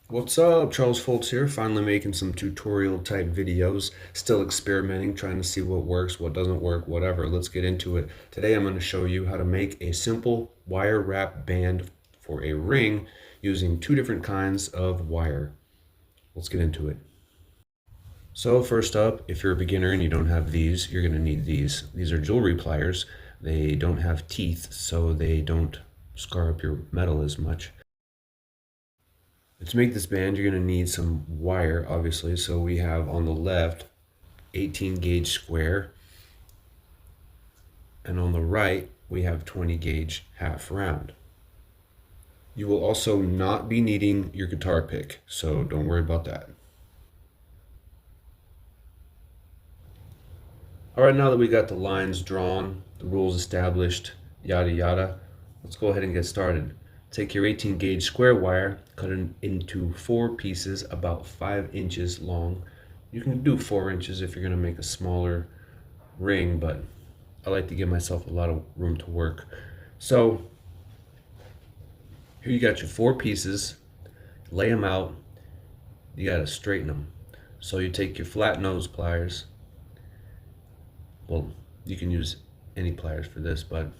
What's up? Charles Foltz here, finally making some tutorial type videos, still experimenting, trying to see what works, what doesn't work, whatever. Let's get into it. Today I'm going to show you how to make a simple wire wrap band for a ring using two different kinds of wire. Let's get into it. So first up, if you're a beginner and you don't have these, you're going to need these. These are jewelry pliers. They don't have teeth, so they don't scar up your metal as much. To make this band, you're going to need some wire, obviously. So we have on the left 18 gauge square, and on the right we have 20 gauge half round. You will also not be needing your guitar pick, so don't worry about that. All right, now that we got the lines drawn, the rules established, yada yada, let's go ahead and get started. Take your 18 gauge square wire, cut it into 4 pieces about 5 inches long. You can do 4 inches if you're going to make a smaller ring, but I like to give myself a lot of room to work. So here you got your 4 pieces, lay them out, you got to straighten them. So you take your flat nose pliers. Well, you can use any pliers for this, but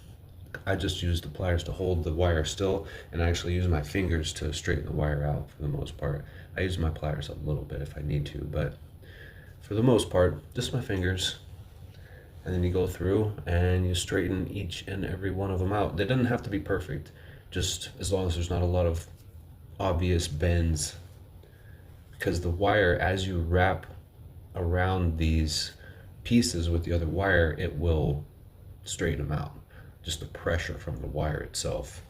I just use the pliers to hold the wire still, and I actually use my fingers to straighten the wire out for the most part. I use my pliers a little bit if I need to, but for the most part, just my fingers. And then you go through and you straighten each and every one of them out. They doesn't have to be perfect, just as long as there's not a lot of obvious bends, because the wire, as you wrap around these pieces with the other wire, it will straighten them out. Just the pressure from the wire itself.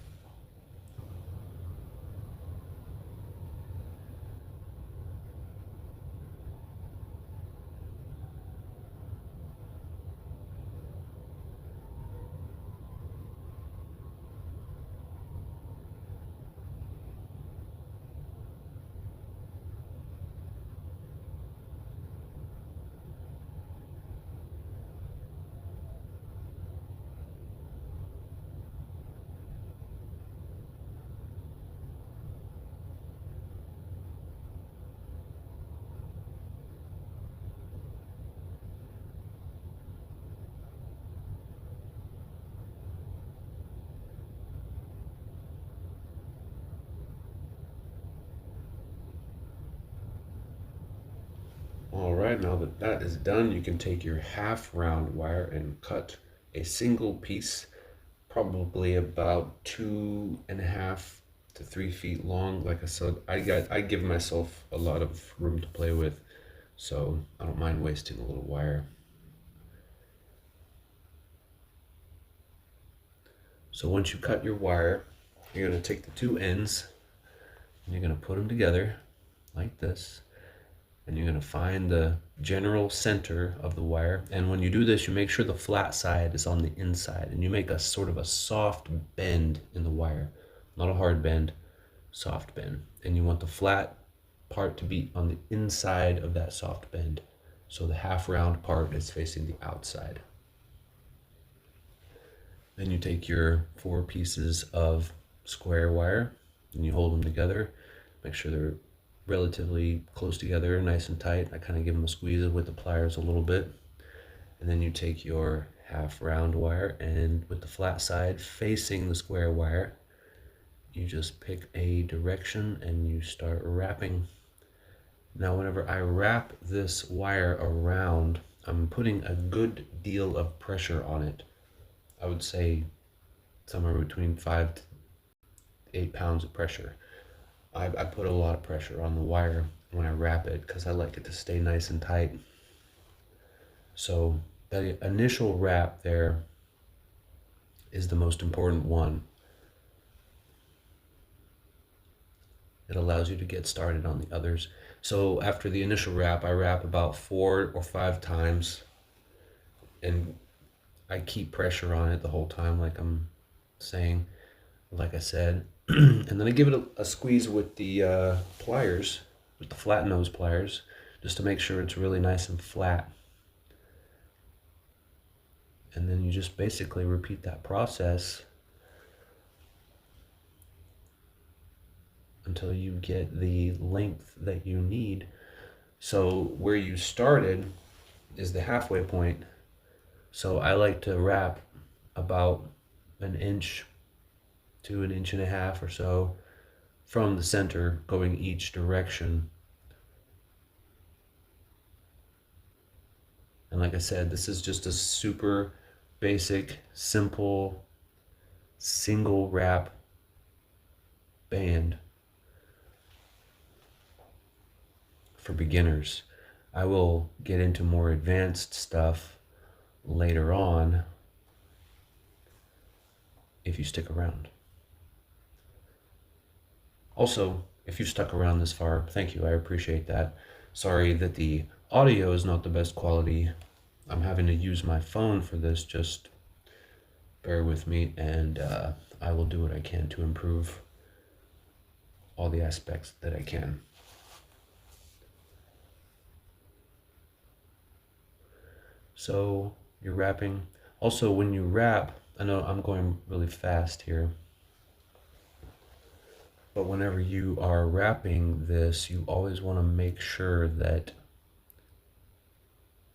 All right, now that that is done, you can take your half round wire and cut a single piece, probably about 2.5 to 3 feet long. Like I said, I give myself a lot of room to play with, so I don't mind wasting a little wire. So once you cut your wire, you're going to take the two ends and you're going to put them together like this. And you're going to find the general center of the wire. And when you do this, you make sure the flat side is on the inside, and you make a sort of a soft bend in the wire. Not a hard bend, soft bend. And you want the flat part to be on the inside of that soft bend. So the half round part is facing the outside. Then you take your 4 pieces of square wire and you hold them together. Make sure they're relatively close together, nice and tight. I kind of give them a squeeze with the pliers a little bit. And then you take your half round wire, and with the flat side facing the square wire, you just pick a direction and you start wrapping. Now whenever I wrap this wire around, I'm putting a good deal of pressure on it. I would say somewhere between 5 to 8 pounds of pressure. I put a lot of pressure on the wire when I wrap it because I like it to stay nice and tight. So the initial wrap there is the most important one. It allows you to get started on the others. So after the initial wrap, I wrap about 4 or 5 times, and I keep pressure on it the whole time, like I'm saying, like I said. And then I give it a squeeze with the pliers, with the flat nose pliers, just to make sure it's really nice and flat. And then you just basically repeat that process until you get the length that you need. So where you started is the halfway point. So I like to wrap about an inch to an inch and a half or so from the center, going each direction. And like I said, this is just a super basic, simple, single wrap band for beginners. I will get into more advanced stuff later on if you stick around. Also, if you stuck around this far, thank you, I appreciate that. Sorry that the audio is not the best quality. I'm having to use my phone for this, just bear with me, and I will do what I can to improve all the aspects that I can. So you're wrapping. Also, when you wrap, I know I'm going really fast here, but whenever you are wrapping this, you always want to make sure that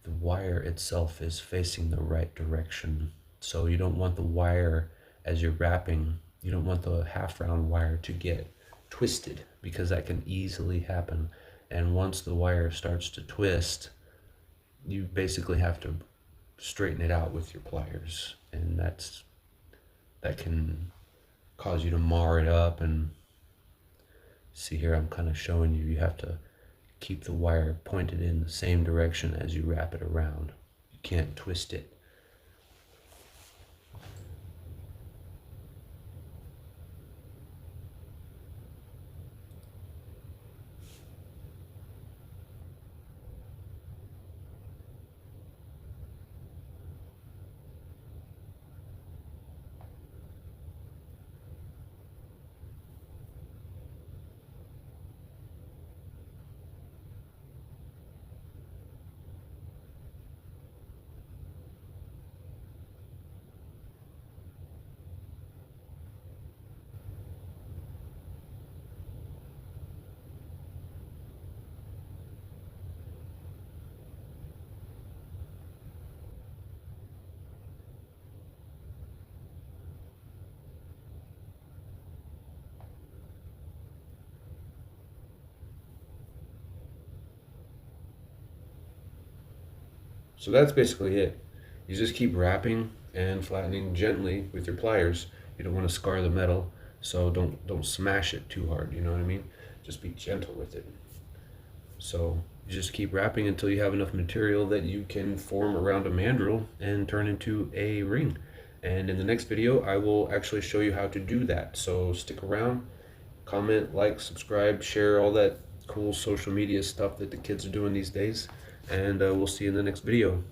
the wire itself is facing the right direction. So you don't want the wire, as you're wrapping, you don't want the half round wire to get twisted, because that can easily happen. And once the wire starts to twist, you basically have to straighten it out with your pliers, and that can cause you to mar it up. And see here, I'm kind of showing you have to keep the wire pointed in the same direction as you wrap it around. You can't twist it. So that's basically it. You just keep wrapping and flattening gently with your pliers. You don't want to scar the metal, so don't smash it too hard, you know what I mean? Just be gentle with it. So you just keep wrapping until you have enough material that you can form around a mandrel and turn into a ring. And in the next video, I will actually show you how to do that. So stick around, comment, like, subscribe, share all that cool social media stuff that the kids are doing these days. And we'll see you in the next video.